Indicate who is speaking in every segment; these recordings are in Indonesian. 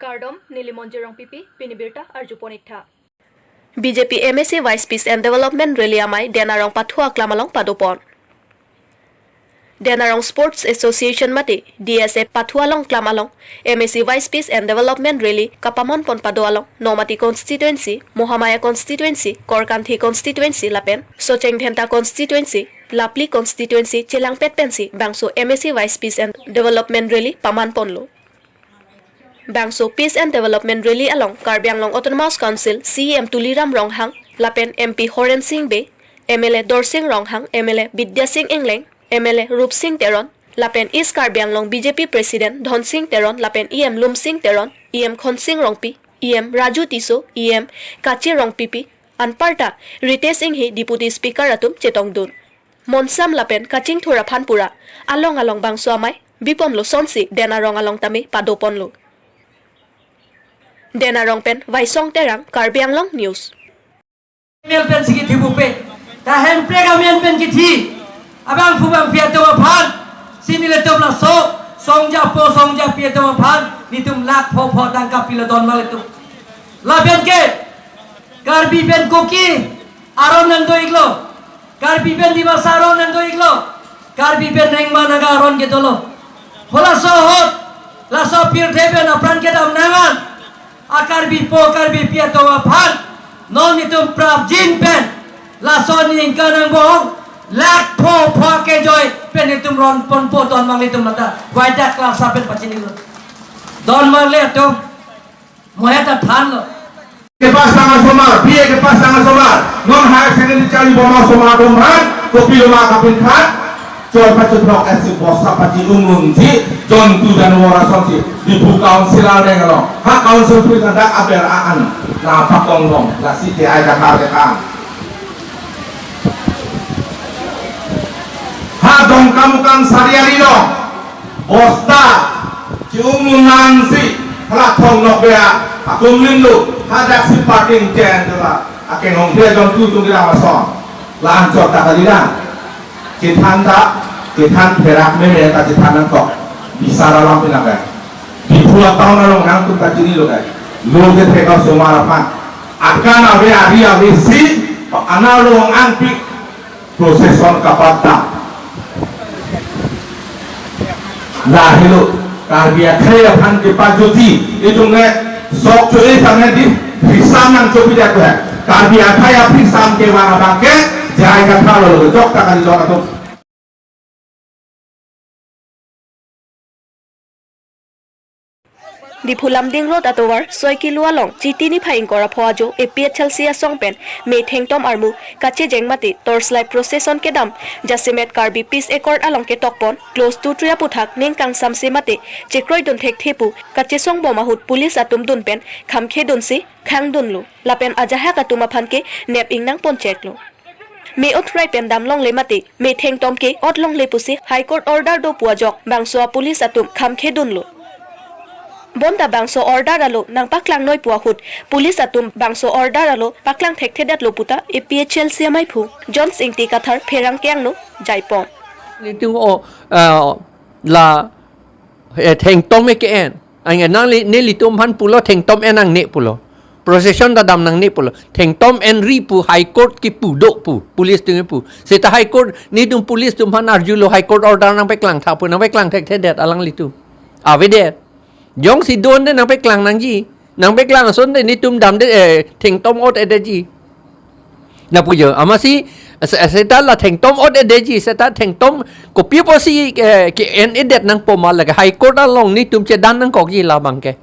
Speaker 1: Kardom Nilimonjirong Pipi Pinibirta Arjuponitha
Speaker 2: BJP MSC Vice Peace and Development Rally Amai Denarong Pathua Klamalong Padopon Denarong Sports Association Mati DSA Pathualong Klamalong MSC Vice Peace and Development Rally Kapamon Pon Padoalong Nomati Constituency Mohamaya Constituency Korkanthi Constituency Lapen Socheng Thenta Constituency Lapli Constituency Chilangpet Pensi Bangso MSC Vice Peace and Development Rally Paman Ponlo Bangso Peace and Development Rally along Karbi Anglong Autonomous Council CEM Tuliram Ronghang Lapen MP Horen Singh Be MLA Dorsing Ronghang MLA Bidya Singh Engleng MLA Rup Singh Teron Lapen East Karbi Anglong BJP President Dhon Singh Teron Lapen EM Lum Singh Teron EM Khon Singh Rongpi EM Raju Tiso EM Kachi Rongpipi Anparta Ritesh Singh Hi Deputy Speaker Atum Chetongdun Monsam Lapen Kaching Thura Phanpura Along Bangso Amai Bipon Lo Sonsi Denarong along Tami Padopon Lo Denarong Pen Vaisong Terang Karbi Anglong News
Speaker 3: Mian pen sigi thibu pe ta hem prega mian pen ki thi abang phubang pia to phan sinile to la songja pia to phan nitum lak pho dang ka pila don male tu la ben ke Karbi pen koki aron nan do iglo Karbi pen diba saron nan do iglo Karbi pen neng managa aron ke tolo hola so hot la so pir thebe na pran ke dam nangan Karbi pia to phan non nitum prap jin pen la son ning kanang bohong lak pho ke joy pen nitum ron pon po don mang nitum mata waida class pen pachini lo don mang le to moheta than lo
Speaker 4: ke pasanga somar biye ke pasanga somar non higher secondary chali boma somar domhan kopi loma kapin khat John Patrick Rock as the boss of Pati Umunzi, John Tu Janwara Sonsi, di Bu Council Alengalo, Hak Council President Abel Aan, Na Pakong Long, La City Aida Kardekan. Hak Dong Kamukan Sariarino, Bosta, Ciumunansi, Platong Nokbea, Akum Lindu, Hadak Si Parting Jendela, Aken Hong Dia John Tu Tungira Mason, La Ancor Takalina. Kitan perak mere ta kitan nang kok bisa ralang pinakai di pulau tahun nang nang tu ta jini lo kai lo ke theka somara pa akan ave ari si analo ang pi proseson kapata la hilo karbia khaya phan ke pajuti itu nge sok choi thamne di hisam nang chopi ja ko karbia khaya hisam ke wara bangke jai ka thalo lo jok ta kali lo ka
Speaker 2: Di Phulam Ding Road atowar 6 kilo along chitini phaing kora phoajo APHL sia songpen me thengtom armu kache jengmati torchlight procession ke dam jasimet Karbi Peace Accord along ke tokpon close to tria puthak ning kang samse mate chekroi don thek thepu kache song boma hut police atum dun pen khamkhe dun si khang dun lu lapen ajaha katuma phanke nep ingnang pon cheklo me otrai pen dam long le mati me thengtom ke ot long le pusi high court order do puajok bangso police atum khamkhe dun lu Bonda bangso order alo nang paklang noi puahut police atum bangso order alo paklang thek thedat loputa APHL siamai phu John Singh ti kathar pherang kyang no jaipon
Speaker 5: litung o la theng tom ke en ang nang ne litum han pulo theng tom enang ne pulo procession da dam nang ne pulo theng tom en ri pu high court ki pu do pu police tung pu seta high court ni tum police tum han arjulo high court order nang paklang tha pu nang paklang thek thedat alang litu avede Jong si don de nang pe klang nang ji nang pe klang son de ni tum dam de theng tom ot ede ji na pu yo amasi seta la theng tom ot ede ji seta theng tom ko pi po si ke en edet nang po mal la high court along ni tum che dan nang kok ji la bang ke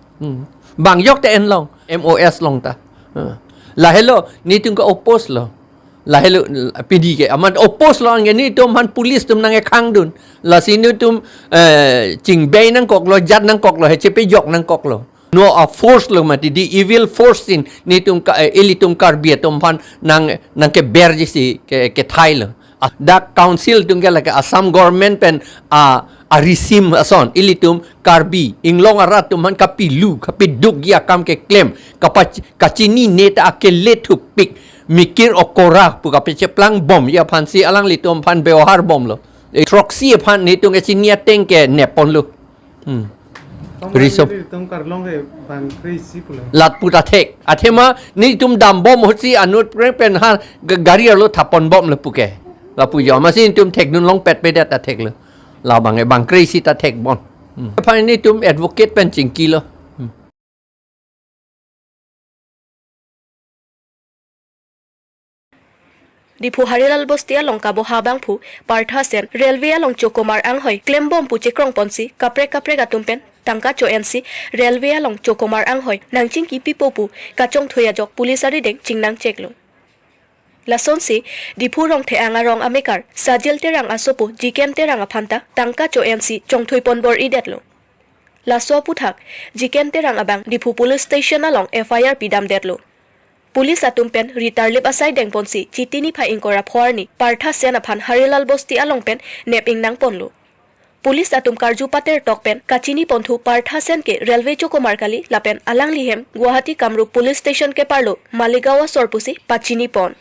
Speaker 5: bang yok te en long MOS long ta la hello ni tum ko oppose lo la hello PD ke amat oppose lo nge ni tum han police tum nang e khang dun la sinu tum ching bay nang kok lo jat nang kok lo he chepe yok nang kok lo no a force lo mati di evil force in ni tum ka elitum Karbi tum han nang ke berji si ke thai lo da council tum ke la ke Assam government pen a risim ason ilitum Karbi inglong arat tum han kapilu kapiduk ya kam ke claim kachini neta akele tu pik mikir okora puka peche plang bom ya phansi alang litum phan bewahar bom lo troxy phan ni tung esinia tengke nepon lo Risop.
Speaker 6: Tum karlong ke bang krisi pula.
Speaker 5: Lat puta tek. Athema ni tum dam bom hosi anut pen ha gari lo thapon bom le puke. La pu yo masin tum tek nun long pet pe dat tek le. La bang krisi ta tek bon. Pa ni tum advocate pen chingki lo.
Speaker 2: Dipu Harilal Bostia long Kabo Habangpu, Partha Sen, Railway along Chokomar Anghoi, Klembom Puchekrong Ponsi, Kapre Gatumpen, Tangka Cho NC, Railway along Chokomar Anghoi, Nangching Kipi Popu, Kachong Thoyajok, Pulisari Deng, Chingnang Cheklo. Lasonsi, Dipu Rong Te Angarong Amekar, Sajil Terang Asopu, Jikem Terang Apanta, Tangka Cho NC, Chong Thoipon Bor Idetlo. Laso Puthak, Jikem Terang Abang, Dipu Police Station along FIR Pidam Detlo. Pulis atumpen ritarlip asai deng ponsi chitini phai ingkora phorni Partha Sen aphan Harilal Bosti alongpen neping nang ponlo. Pulis atum karju pater tokpen kachini ponthu Partha Sen ke railway chokomarkali lapen alang lihem Guwahati Kamrup Police Station ke parlo Maligawa sorpusi pachini pon.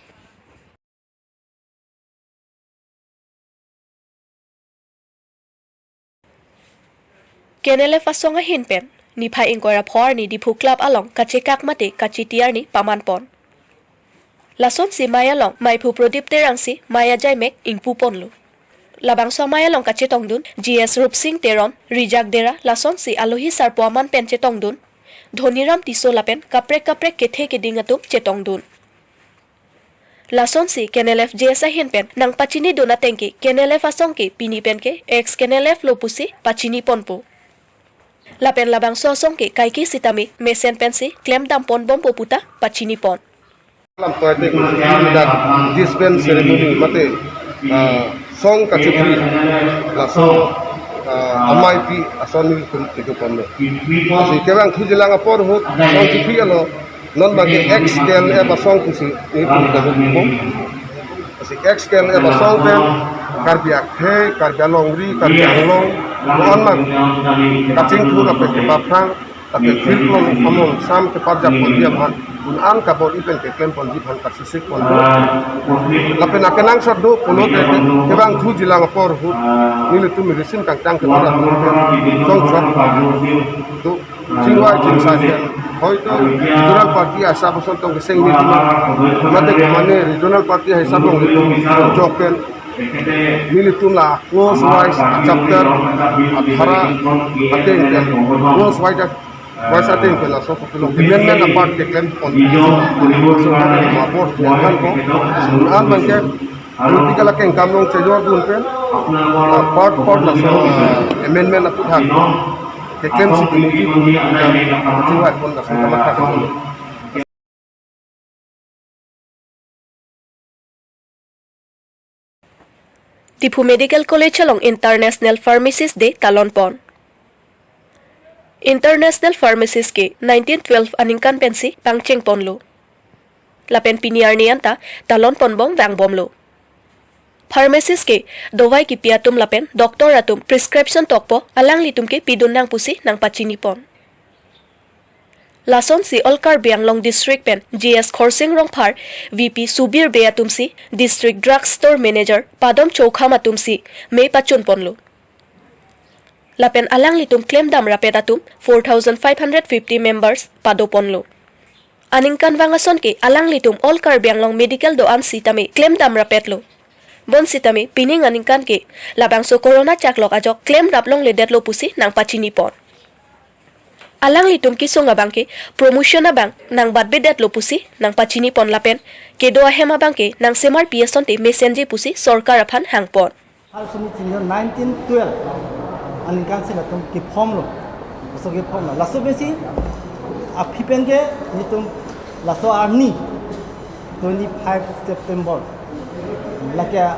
Speaker 2: Kenele fasonga hinpen ni phai ingkora phor ni Dipu Club along kachekak mate kachitiar ni paman pon. Lason si Maya long Maipu Prodip Terang si Maya Jaimek ingpu ponlo. Labang so Maya long kachetong dun GS Rup Singh Teron Rijak Dera Lason si Alohi Sarpoaman pen chetong dun Dhoniram Tiso lapen kaprek kethe ke dingatum chetong dun. Lason si KNLF JSA hin pen nang pachini dona tengki KNLF asong ke pini pen ke ex KNLF lopusi pachini ponpo. Lapen labang sosong ke kaiki sitami mesen pensi klem dampon bom poputa pachini pon.
Speaker 7: Dalam politik dan disband ceremony mate song kacutri laso amai pi asoni itu pon. Asi kerang tu jelang apor hot song kacutri alo non bagi XKL song kusi ini pun dah bom. Asi XKL song pen karbiak he karbialongri karbialong on man kacing tu apa kepapang tapi filmon amon sam kepada dia ban unan kabol ipen ke klem pon jiban kasisik pon lapen akenang sordo polo te kebang tu jilang por hu ni tu medicine kang tang kepada song trap tu jiwa jin saja hoito regional party asa boson tong keseng ni mate mane regional party hai sabong joken militum la close wise chapter athara ating close wise wise ating pela so ko amendment apart ke claim on so report jangan ko sunan mangke political keng kamong chejor dun pen part la so amendment aput ha ke claim si committee jiwa kon la so tamat ka
Speaker 2: Dipu Medical College along International Pharmacist Day Talon Pon. International Pharmacist ke 1912 aningkan pensi pangcheng ponlo. Lapen piniar nianta talon pon bom wang bomlo. Pharmacist ke dowai ki piatum lapen doktor atum prescription tokpo alang litum ke pidun nang pusi nang pachini pon. Lason si Olkar Bianglong District Pen GS Khorsing Rongphar VP Subir Beatumsi District Drug Store Manager Padom Chokham Atumsi Mei Pachun Ponlo. Lapen alang litum claim dam rapetatum 4,550 members Pado Ponlo. Aningkan wangason ke alang litum Olkar Bianglong Medical Doan Sitame claim dam rapetlo. Bon sitame pining aningkan ke labang so corona chaklok ajok claim raplong ledetlo pusi nang pachini pon. Alang litum kisong abangke promotion abang nang badbedat lo pusi nang pachini pon lapen kedo ahem abangke nang semar piason te messenger pusi sorkar aphan hangpon.
Speaker 8: Hal sini tinggal 1912 aningkan sila tum ki form lo so ki form laso besi apipen ke nitum laso arni 25 September lakya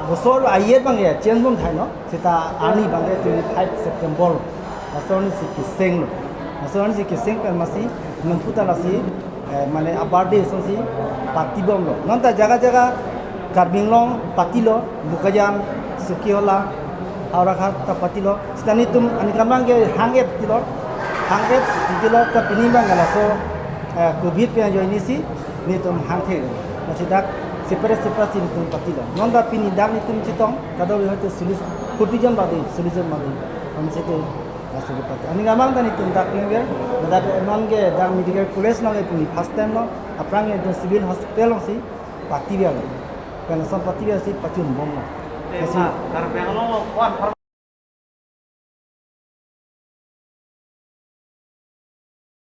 Speaker 8: bosor ayet bangke change bom thai no sita arni bangke 25 September Masoni si kiseng, masoni si kiseng kan masih menfuta lasi, mana abade sosi pati bom lo. Nonta jaga-jaga karbing long pati lo, bukajam sukiola, aurakat pati lo. Setani tum anikamang ke hanget tilo ke pinimbang galaso COVID pe jo ini si ni tum hangte. Masih dak separate si tum pati lo. Nonta pinidam ni tum citong, kado itu sulis, kurtijan badi, sulijan badi. Kami sete laso ke pati ani gamang tani tum tak klinger da non ge da medical college no ge puni first time no aprang ge do civil hospital si pati dia kan son pati dia si pati bom no